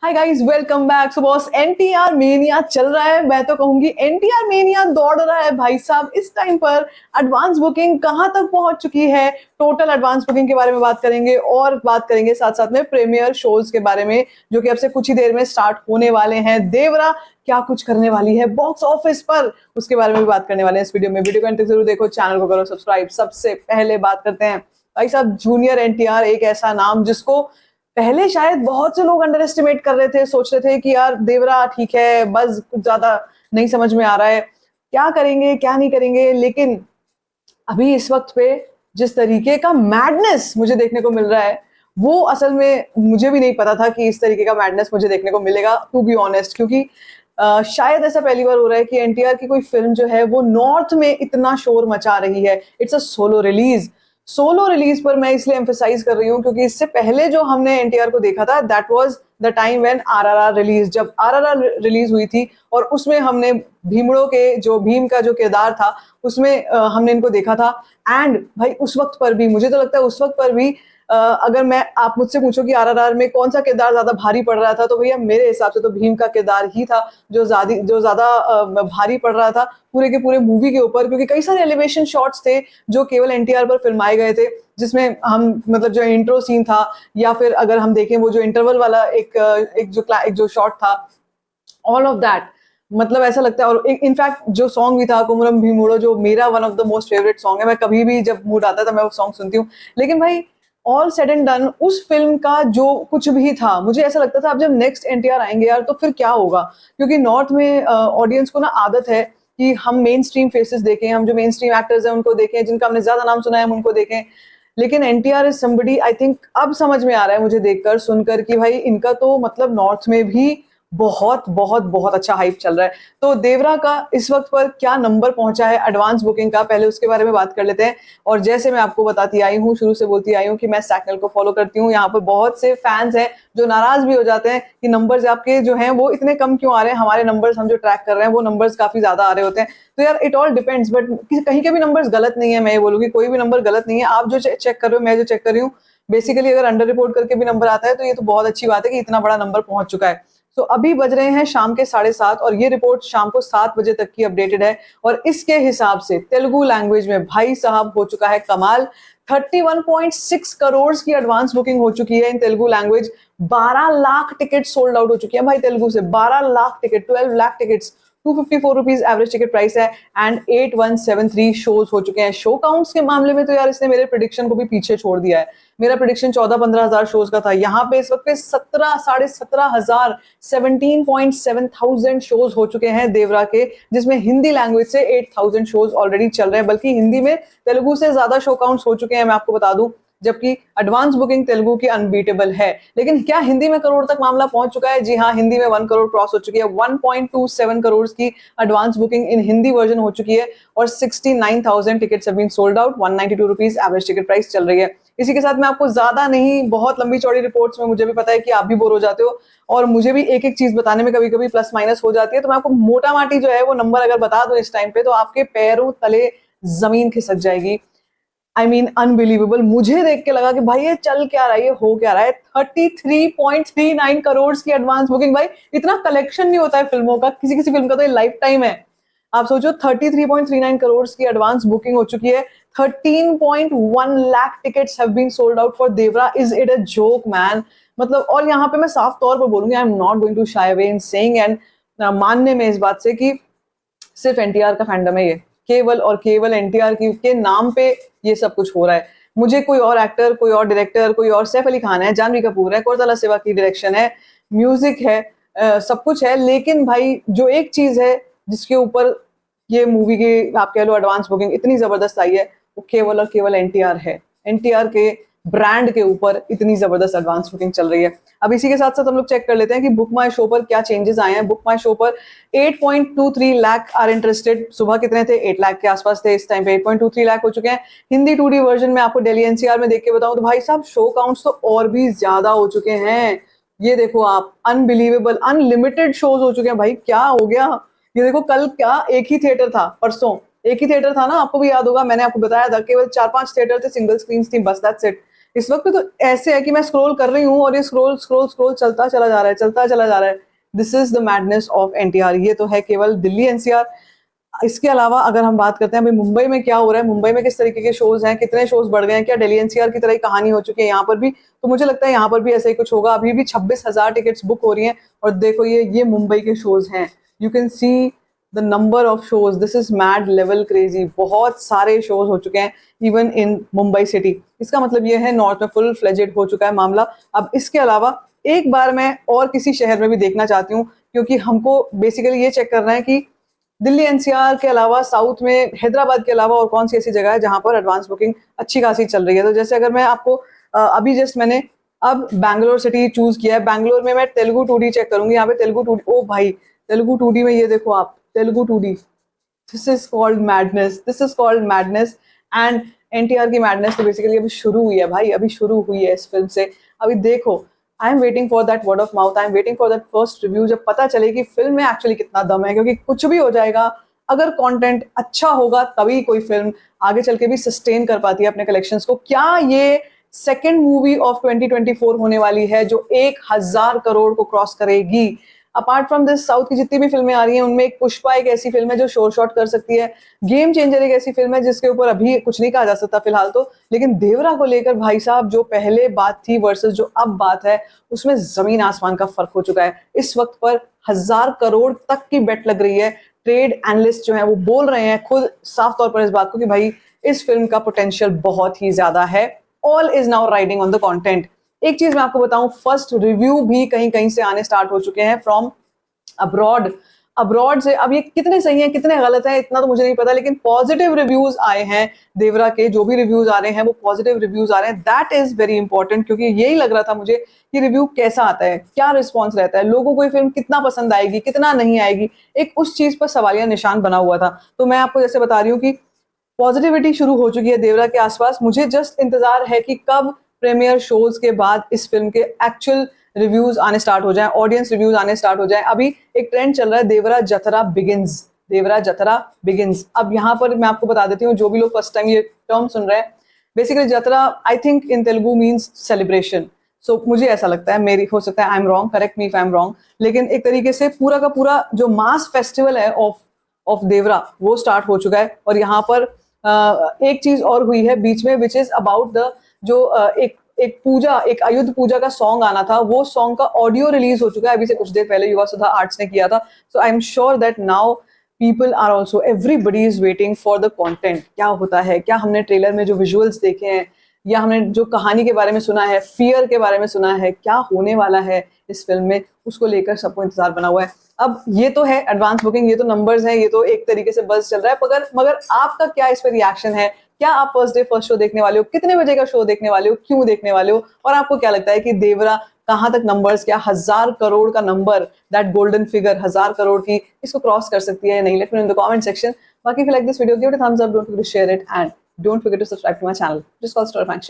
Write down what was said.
Hi guys, welcome back. So boss, NTR mania चल रहा है। मैं तो कहूंगी एनटीआर मेनिया दौड़ रहा है भाई साहब। इस टाइम पर एडवांस बुकिंग कहां तक पहुंच चुकी है, टोटल एडवांस बुकिंग के बारे में बात करेंगे और बात करेंगे साथ साथ में प्रीमियर शोज के बारे में जो कि अब से कुछ ही देर में स्टार्ट होने वाले हैं। देवरा क्या कुछ करने वाली है बॉक्स ऑफिस पर, उसके बारे में भी बात करने वाले हैं इस वीडियो में। वीडियो को अंत तक जरूर देखो, चैनल को करो सब्सक्राइब। सबसे पहले बात करते हैं भाई साहब जूनियर एनटीआर, एक ऐसा नाम जिसको पहले शायद बहुत से लोग अंडर एस्टिमेट कर रहे थे, सोच रहे थे कि यार देवरा ठीक है, बस कुछ ज्यादा नहीं समझ में आ रहा है, क्या करेंगे क्या नहीं करेंगे। लेकिन अभी इस वक्त पे जिस तरीके का मैडनेस मुझे देखने को मिल रहा है, वो असल में मुझे भी नहीं पता था कि इस तरीके का मैडनेस मुझे देखने को मिलेगा, टू बी ऑनेस्ट। क्योंकि शायद ऐसा पहली बार हो रहा है कि एनटीआर की कोई फिल्म जो है वो नॉर्थ में इतना शोर मचा रही है। It's a solo release. Solo release पर मैं इसलिए एम्फेसाइज कर रही हूँ क्योंकि इससे पहले जो हमने एनटीआर को देखा था, that was the time when RRR release. जब आरआरआर रिलीज हुई थी और उसमें हमने भीमड़ों के जो भीम का जो किरदार था उसमें हमने इनको देखा था। एंड भाई उस वक्त पर भी मुझे तो लगता है, उस वक्त पर भी अगर मैं आप मुझसे पूछो कि आरआरआर में कौन सा किरदार ज्यादा भारी पड़ रहा था, तो भैया मेरे हिसाब से तो भीम का किरदार ही था जो ज्यादा भारी पड़ रहा था पूरे के पूरे मूवी के ऊपर। क्योंकि कई सारे एलिवेशन शॉट्स थे जो केवल एनटीआर पर फिल्माए गए थे, जिसमें हम मतलब जो इंट्रो सीन था, या फिर अगर हम देखें वो जो इंटरवल वाला एक जो शॉट था, ऑल ऑफ दैट, मतलब ऐसा लगता है। और इनफैक्ट जो सॉन्ग भी था कुमरम भीमुड़ो, जो मेरा one of the most favourite song है, मैं कभी भी जब मूड आता है मैं वो सॉन्ग सुनती हूँ। लेकिन भाई ऑल सेड एंड डन, उस फिल्म का जो कुछ भी था, मुझे ऐसा लगता था अब जब नेक्स्ट एनटीआर आएंगे यार तो फिर क्या होगा। क्योंकि नॉर्थ में ऑडियंस को ना आदत है कि हम मेन स्ट्रीम फेसेस देखें, हम जो मेन स्ट्रीम एक्टर्स हैं उनको देखें, जिनका हमने ज्यादा नाम सुना है हम उनको देखें। लेकिन NTR is somebody, I think अब समझ में आ रहा है मुझे देखकर सुनकर कि भाई इनका तो मतलब नॉर्थ में भी बहुत बहुत बहुत अच्छा हाइप चल रहा है। तो देवरा का इस वक्त पर क्या नंबर पहुंचा है एडवांस बुकिंग का, पहले उसके बारे में बात कर लेते हैं। और जैसे मैं आपको बताती आई हूँ, शुरू से बोलती आई हूँ कि मैं सैकल को फॉलो करती हूँ। यहाँ पर बहुत से फैंस हैं जो नाराज भी हो जाते हैं कि नंबर्स आपके जो हैं वो इतने कम क्यों आ रहे हैं, हमारे नंबर्स हम जो ट्रैक कर रहे हैं वो नंबर्स काफी ज्यादा आ रहे होते हैं। तो यार इट ऑल डिपेंड्स, बट कहीं के भी नंबर्स गलत नहीं है। मैं ये बोलूंगी कोई भी नंबर गलत नहीं है। आप जो चेक कर रहे हो, मैं जो चेक कर रही हूँ, बेसिकली अगर अंडर रिपोर्ट करके भी नंबर आता है तो ये तो बहुत अच्छी बात है कि इतना बड़ा नंबर पहुंच चुका है। तो अभी बज रहे हैं शाम के 7:30 और ये रिपोर्ट शाम को 7 बजे तक की अपडेटेड है। और इसके हिसाब से तेलुगु लैंग्वेज में भाई साहब हो चुका है कमाल। 31.6 करोड़ की एडवांस बुकिंग हो चुकी है in Telugu language. 12 lakh ticket sold out हो चुकी है भाई तेलुगु से। 12 lakh ticket, 12 lakh tickets, 254 rupees average ticket price है। एंड 8173 शोज हो चुके हैं। शो काउंट्स के मामले में तो यार इसने मेरे प्रिडिक्शन को भी पीछे छोड़ दिया है। मेरा प्रिडिक्शन 14-15 हजार शोज का था, यहाँ पे इस वक्त पे 17,500 17,700 शोज हो चुके हैं देवरा के, जिसमें हिंदी लैंग्वेज से 8,000 शोज ऑलरेडी चल रहे हैं। बल्कि हिंदी में तेलुगु से ज्यादा शो काउंट्स हो चुके हैं, मैं आपको बता दूं। जबकि एडवांस बुकिंग तेलुगु की अनबीटेबल है। लेकिन क्या हिंदी में करोड़ तक मामला पहुंच चुका है? जी हाँ, हिंदी में 1 करोड़ क्रॉस हो चुकी है। 1.27 करोड़ की advance booking in Hindi version हो चुकी है और 69,000 tickets have been sold out. 192 rupees average ticket price चल रही है। इसी के साथ मैं आपको ज्यादा नहीं, बहुत लंबी चौड़ी रिपोर्ट्स में मुझे भी पता है कि आप भी बोर हो जाते हो और मुझे भी एक एक चीज बताने में कभी कभी प्लस माइनस हो जाती है। तो मैं आपको मोटा माटी जो है वो नंबर अगर बता दूं इस टाइम पे, तो आपके पैरों तले जमीन खिसक जाएगी। I mean unbelievable. मुझे देख के लगा कि भाई ये चल क्या रहा है, ये हो क्या रहा है। 33.39 करोड़ की एडवांस बुकिंग। भाई इतना कलेक्शन नहीं होता है फिल्मों का, किसी किसी फिल्म का तो ये लाइफ टाइम है। आप सोचो 33.39 करोड़ की एडवांस बुकिंग हो चुकी है। 13.1 lakh tickets have been sold out for Devara. Is it a joke man? मतलब, और यहाँ पे मैं साफ तौर पर बोलूंगी, I am not going to shy away in saying and मानने में इस बात से कि सिर्फ एनटीआर का फैंडम है ये, केवल और केवल एनटीआर के नाम पे ये सब कुछ हो रहा है। मुझे कोई और एक्टर, कोई और डायरेक्टर, कोई और, सैफ अली खान है, जानवी कपूर है, कोरतला सेवा की डायरेक्शन है, म्यूजिक है, सब कुछ है। लेकिन भाई जो एक चीज है जिसके ऊपर ये मूवी की आप कह लो एडवांस बुकिंग इतनी जबरदस्त आई है, वो केवल और केवल एनटीआर है। एनटीआर के ब्रांड के ऊपर इतनी जबरदस्त एडवांस बुकिंग चल रही है। अब इसी के साथ साथ हम लोग चेक कर लेते हैं कि बुक माई शो पर क्या चेंजेस आए हैं। बुक माई शो पर 8.23 लाख आर इंटरेस्टेड। सुबह कितने थे? 8 लाख के आसपास थे। इस टाइम पे 8.23 लाख हो चुके हैं। हिंदी 2D वर्जन में आपको दिल्ली एनसीआर में देख के बताऊं तो भाई साहब शो काउंट्स तो और भी ज्यादा हो चुके हैं। ये देखो आप, अनबिलीवेबल, अनलिमिटेड शोज हो चुके हैं। भाई क्या हो गया? ये देखो, कल क्या एक ही थिएटर था, परसों एक ही थिएटर था ना, आपको भी याद होगा, मैंने आपको बताया था केवल 4-5 थिएटर थे, सिंगल स्क्रीन थी, बस दैट्स इट। इस वक्त तो ऐसे है कि मैं स्क्रॉल कर रही हूँ और ये स्क्रॉल स्क्रॉल स्क्रॉल चलता चला जा रहा है, चलता चला जा रहा है। This is the madness of NTR. ये तो है केवल दिल्ली एनसीआर। इसके अलावा अगर हम बात करते हैं अभी मुंबई में क्या हो रहा है, मुंबई में किस तरीके के शोज हैं, कितने शोज बढ़ गए हैं, क्या दिल्ली एनसीआर की तरह ही कहानी हो चुकी है यहाँ पर भी, तो मुझे लगता है यहाँ पर भी ऐसा ही कुछ होगा। अभी भी 26,000 टिकट्स बुक हो रही हैं और देखो ये मुंबई के शोज हैं। You can see the number of shows, this is mad level crazy. बहुत सारे शोज हो चुके हैं इवन इन मुंबई सिटी। इसका मतलब ये है नॉर्थ में फुल फ्लेजेड हो चुका है मामला। अब इसके अलावा एक बार मैं और किसी शहर में भी देखना चाहती हूँ, क्योंकि हमको बेसिकली ये चेक करना है कि दिल्ली एनसीआर के अलावा साउथ में हैदराबाद के अलावा और कौन सी ऐसी जगह है जहां पर एडवांस बुकिंग अच्छी खासी चल रही है। तो जैसे अगर मैं आपको अभी जस्ट मैंने अब बैंगलोर सिटी चूज किया है, बैंगलोर में मैं तेलुगु टूडी चेक करूंगी। यहाँ पे तेलुगु टूडी, ओ भाई तेलुगु टूडी में ये देखो आप, Telugu two D, this is called madness, this is called madness. And NTR की मैडनेस तो बेसिकली अभी शुरू हुई है भाई, अभी शुरू हुई है इस फिल्म से। अभी देखो, I am waiting for that word of mouth, I am waiting for that first review, जब पता चले कि फिल्म में एक्चुअली कितना दम है। क्योंकि कुछ भी हो जाएगा, अगर कंटेंट अच्छा होगा तभी कोई फिल्म आगे चल के भी सस्टेन कर पाती है अपने कलेक्शंस को। क्या ये सेकेंड मूवी ऑफ 2024 होने वाली है जो 1,000 करोड़ को क्रॉस करेगी? अपार्ट फ्रॉम दिस, साउथ की जितनी भी फिल्में आ रही हैं उनमें एक पुष्पा एक ऐसी फिल्म है जो शोर शॉट कर सकती है, गेम चेंजर एक ऐसी फिल्म है जिसके ऊपर अभी कुछ नहीं कहा जा सकता फिलहाल तो, लेकिन देवरा को लेकर भाई साहब जो पहले बात थी वर्सेस जो अब बात है उसमें जमीन आसमान का फर्क हो चुका है। इस वक्त पर 1,000 करोड़ तक की बेट लग रही है। ट्रेड एनालिस्ट जो है वो बोल रहे हैं खुद साफ तौर पर इस बात को कि भाई इस फिल्म का पोटेंशियल बहुत ही ज्यादा है। All is now riding on the content. एक चीज मैं आपको बताऊं, फर्स्ट रिव्यू भी कहीं कहीं से आने स्टार्ट हो चुके हैं फ्रॉम अब्रॉड। अब्रॉड से, अब ये कितने सही हैं कितने गलत हैं इतना तो मुझे नहीं पता, लेकिन पॉजिटिव रिव्यूज आए हैं देवरा के। जो भी रिव्यूज आ रहे हैं वो पॉजिटिव रिव्यूज आ रहे हैं। दैट इज वेरी इंपॉर्टेंट, क्योंकि यही लग रहा था मुझे कि रिव्यू कैसा आता है, क्या रिस्पॉन्स रहता है, लोगों को ये फिल्म कितना पसंद आएगी कितना नहीं आएगी, एक उस चीज पर सवालिया निशान बना हुआ था। तो मैं आपको जैसे बता रही हूँ कि पॉजिटिविटी शुरू हो चुकी है देवरा के आसपास। मुझे जस्ट इंतजार है कि कब प्रीमियर शोज के बाद इस फिल्म के एक्चुअल रिव्यूज आने स्टार्ट हो जाएं, ऑडियंस रिव्यूज आने स्टार्ट हो जाएं। अभी एक ट्रेंड चल रहा है देवरा जतरा बिगिंस, देवरा जतरा बिगिंस। अब यहाँ पर मैं आपको बता देती हूँ, जो भी लोग फर्स्ट टाइम ये टर्म सुन रहे हैं, basically jatara I think in Telugu means celebration. So मुझे ऐसा लगता है, मेरी हो सकता है I am wrong, correct me if I am wrong, लेकिन एक तरीके से पूरा का पूरा जो मास फेस्टिवल है ऑफ देवरा वो स्टार्ट हो चुका है। और यहाँ पर एक चीज और हुई है बीच में, विच इज अबाउट द जो एक पूजा, एक आयुध पूजा का सॉन्ग आना था, वो सॉन्ग का ऑडियो रिलीज हो चुका है अभी से कुछ देर पहले, युवा सुधा आर्ट्स ने किया था। So I am sure that now people are also, everybody is waiting for the content. क्या होता है, क्या हमने ट्रेलर में जो विजुअल्स देखे हैं या हमने जो कहानी के बारे में सुना है, फियर के बारे में सुना है, क्या होने वाला है इस फिल्म में, उसको लेकर सबको इंतजार बना हुआ है। अब ये तो है एडवांस बुकिंग, ये तो नंबर्स हैं, ये तो एक तरीके से बस चल रहा है, मगर आपका क्या इस पर रिएक्शन है? क्या आप फर्स्ट डे फर्स्ट शो देखने वाले हो? कितने बजे का शो देखने वाले हो? क्यों देखने वाले हो? और आपको क्या लगता है कि देवरा कहां तक नंबर्स, क्या 1,000 करोड़ का number, that golden figure 1,000 crore की, इसको क्रॉस कर सकती है या नहीं? Let me know in the comment section. बाकी if you like this video, give it a thumbs up, don't forget to share it, and don't forget to subscribe to my channel. Just call Story Function.